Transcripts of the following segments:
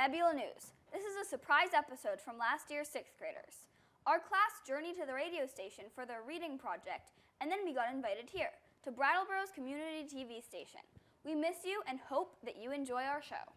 Nebula News. This is a surprise episode from last year's 6th graders. Our class journeyed to the radio station for their reading project, and then we got invited here, to Brattleboro's community TV station. We miss you and hope that you enjoy our show.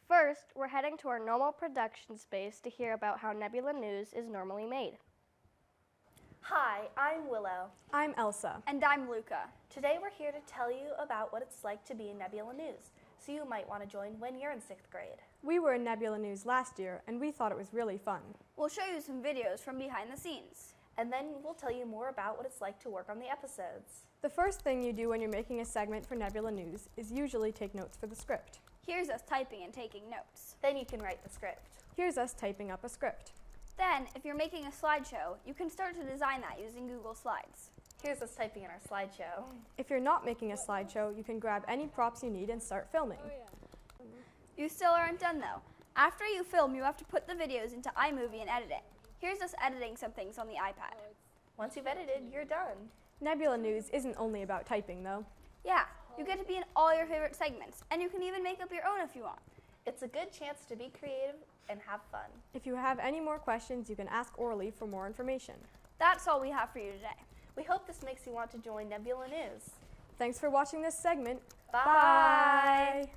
First, we're heading to our normal production space to hear about how Nebula News is normally made. Hi, I'm Willow. I'm Elsa. And I'm Luca. Today we're here to tell you about what it's like to be in Nebula News, so you might want to join when you're in 6th grade. We were in Nebula News last year, and we thought it was really fun. We'll show you some videos from behind the scenes. And then we'll tell you more about what it's like to work on the episodes. The first thing you do when you're making a segment for Nebula News is usually take notes for the script. Here's us typing and taking notes. Then you can write the script. Here's us typing up a script. Then, if you're making a slideshow, you can start to design that using Google Slides. Here's us typing in our slideshow. If you're not making a slideshow, you can grab any props you need and start filming. You still aren't done though. After you film, you have to put the videos into iMovie and edit it. Here's us editing some things on the iPad. Once you've edited, you're done. Nebula News isn't only about typing, though. Yeah, you get to be in all your favorite segments, and you can even make up your own if you want. It's a good chance to be creative and have fun. If you have any more questions, you can ask Orly for more information. That's all we have for you today. We hope this makes you want to join Nebula News. Thanks for watching this segment. Bye!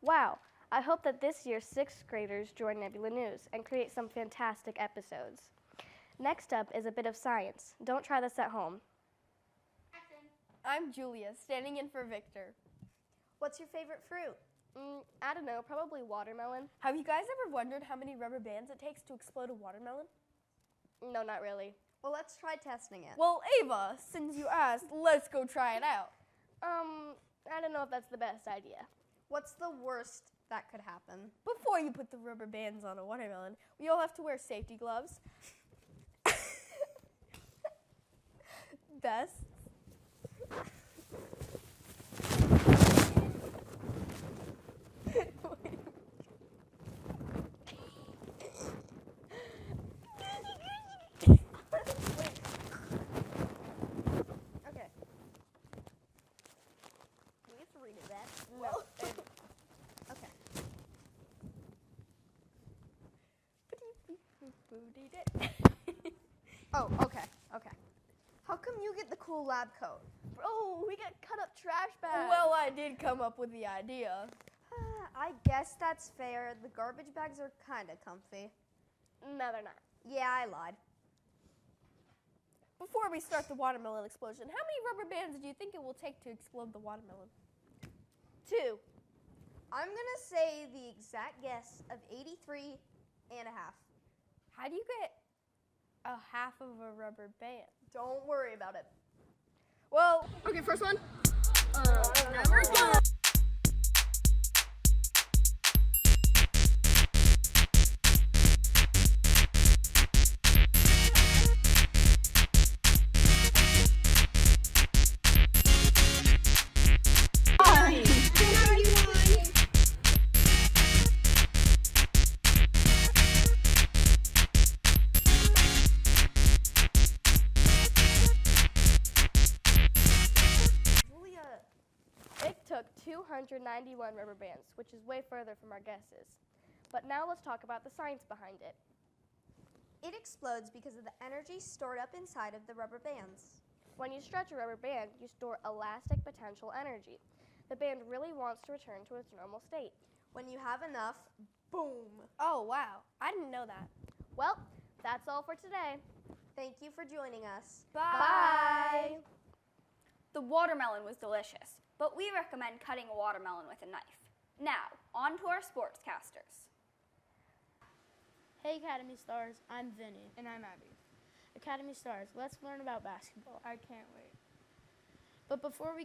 Wow, I hope that this year's 6th graders join Nebula News and create some fantastic episodes. Next up is a bit of science. Don't try this at home. I'm Julia, standing in for Victor. What's your favorite fruit? I don't know, probably watermelon. Have you guys ever wondered how many rubber bands it takes to explode a watermelon? No, not really. Well, let's try testing it. Well, Ava, since you asked, let's go try it out. I don't know if that's the best idea. What's the worst that could happen? Before you put the rubber bands on a watermelon, we all have to wear safety gloves. Vests. Okay. We have to redo that. No. Okay. Oh, okay. How come you get the cool lab coat? Bro, we got cut up trash bags. Well, I did come up with the idea. I guess that's fair. The garbage bags are kind of comfy. No, they're not. Yeah, I lied. Before we start the watermelon explosion, how many rubber bands do you think it will take to explode the watermelon? 2. I'm going to say the exact guess of 83 and a half. How do you get a half of a rubber band? Don't worry about it. Well, Okay, first one. never done. It took 291 rubber bands, which is way further from our guesses. But now let's talk about the science behind it. It explodes because of the energy stored up inside of the rubber bands. When you stretch a rubber band, you store elastic potential energy. The band really wants to return to its normal state. When you have enough, boom. Oh, wow. I didn't know that. Well, that's all for today. Thank you for joining us. Bye. The watermelon was delicious, but we recommend cutting a watermelon with a knife. Now, on to our sportscasters. Hey Academy Stars, I'm Vinny. And I'm Abby. Academy Stars, let's learn about basketball. I can't wait. But before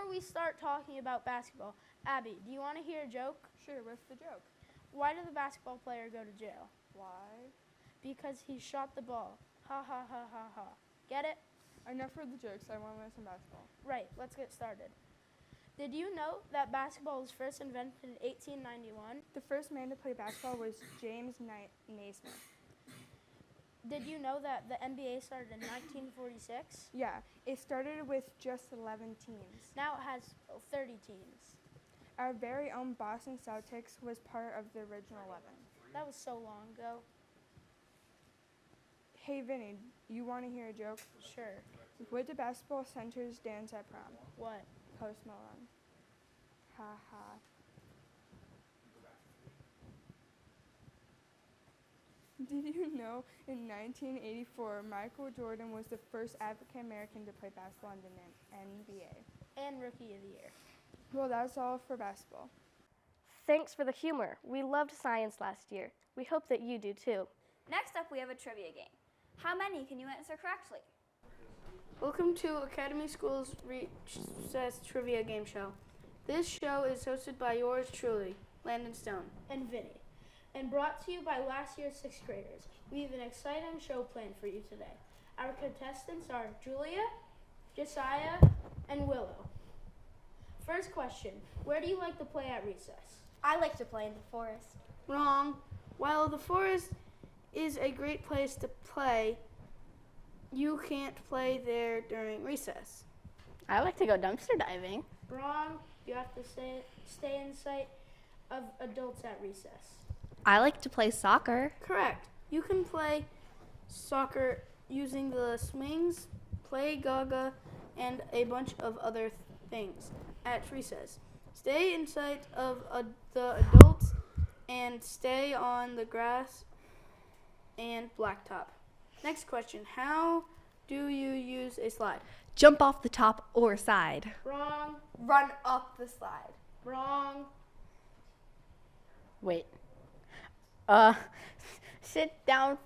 we start talking about basketball, Abby, do you want to hear a joke? Sure, what's the joke? Why did the basketball player go to jail? Why? Because he shot the ball. Ha ha ha ha ha. Get it? Enough for the jokes, I want to listen basketball. Right, let's get started. Did you know that basketball was first invented in 1891? The first man to play basketball was James Naismith. Did you know that the NBA started in 1946? Yeah, it started with just 11 teams. Now it has 30 teams. Our very own Boston Celtics was part of the original 11. That was so long ago. Hey, Vinny, you want to hear a joke? Sure. Would the basketball centers dance at prom? What? Post Malone. Ha ha. Did you know in 1984, Michael Jordan was the first African American to play basketball in the NBA? And Rookie of the Year. Well, that's all for basketball. Thanks for the humor. We loved science last year. We hope that you do too. Next up, we have a trivia game. How many can you answer correctly? Welcome to Academy School's Recess Trivia Game Show. This show is hosted by yours truly, Landon Stone and Vinny, and brought to you by last year's 6th graders. We have an exciting show planned for you today. Our contestants are Julia, Josiah, and Willow. First question, where do you like to play at recess? I like to play in the forest. Wrong. While the forest is a great place to play, you can't play there during recess. I like to go dumpster diving. Wrong. You have to stay in sight of adults at recess. I like to play soccer. Correct. You can play soccer using the swings, play gaga, and a bunch of other things at recess. Stay in sight of the adults and stay on the grass and blacktop. Next question. How do you use a slide? Jump off the top or side. Wrong. Run up the slide. Wrong. Wait. Sit down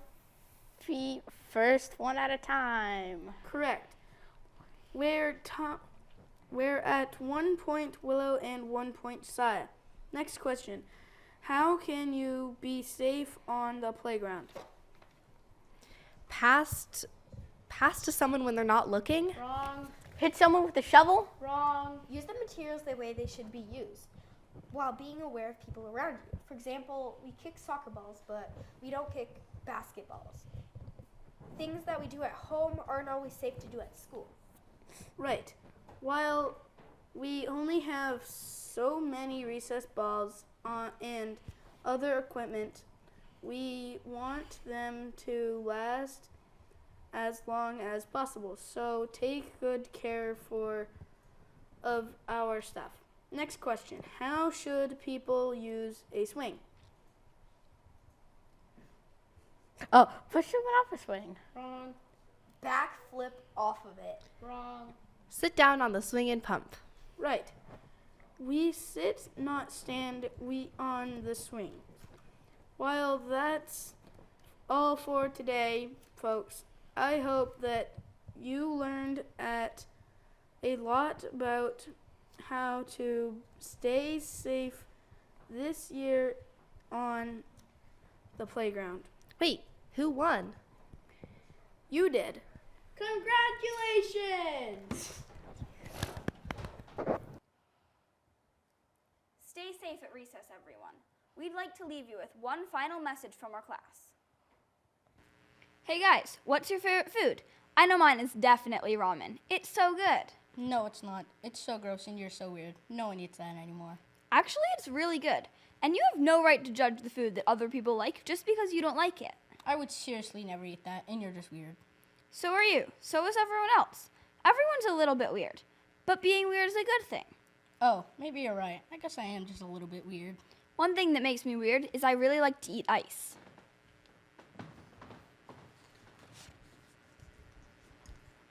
feet first, one at a time. Correct. We're at 1 point Willow and 1 point Saya. Next question. How can you be safe on the playground? Pass to someone when they're not looking. Wrong. Hit someone with a shovel. Wrong. Use the materials the way they should be used while being aware of people around you. For example, we kick soccer balls, but we don't kick basketballs. Things that we do at home aren't always safe to do at school. Right. While we only have so many recess balls and other equipment, we want them to last as long as possible. So take good care of our stuff. Next question. How should people use a swing? Oh, push someone off a swing. Wrong. Backflip off of it. Wrong. Sit down on the swing and pump. Right. We sit, not stand, we on the swing. While that's all for today, folks, I hope that you learned a lot about how to stay safe this year on the playground. Wait, who won? You did. Congratulations! Stay safe at recess, everyone. We'd like to leave you with one final message from our class. Hey guys, what's your favorite food? I know mine is definitely ramen. It's so good. No, it's not. It's so gross and you're so weird. No one eats that anymore. Actually, it's really good. And you have no right to judge the food that other people like just because you don't like it. I would seriously never eat that, and you're just weird. So are you. So is everyone else. Everyone's a little bit weird. But being weird is a good thing. Oh, maybe you're right. I guess I am just a little bit weird. One thing that makes me weird is I really like to eat ice.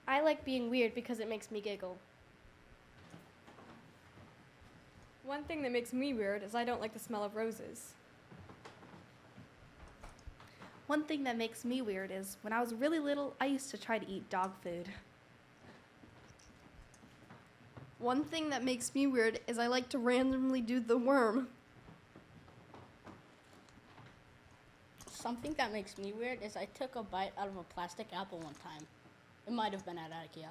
I like being weird because it makes me giggle. One thing that makes me weird is I don't like the smell of roses. One thing that makes me weird is when I was really little, I used to try to eat dog food. One thing that makes me weird is I like to randomly do the worm. Something that makes me weird is I took a bite out of a plastic apple one time. It might have been at IKEA.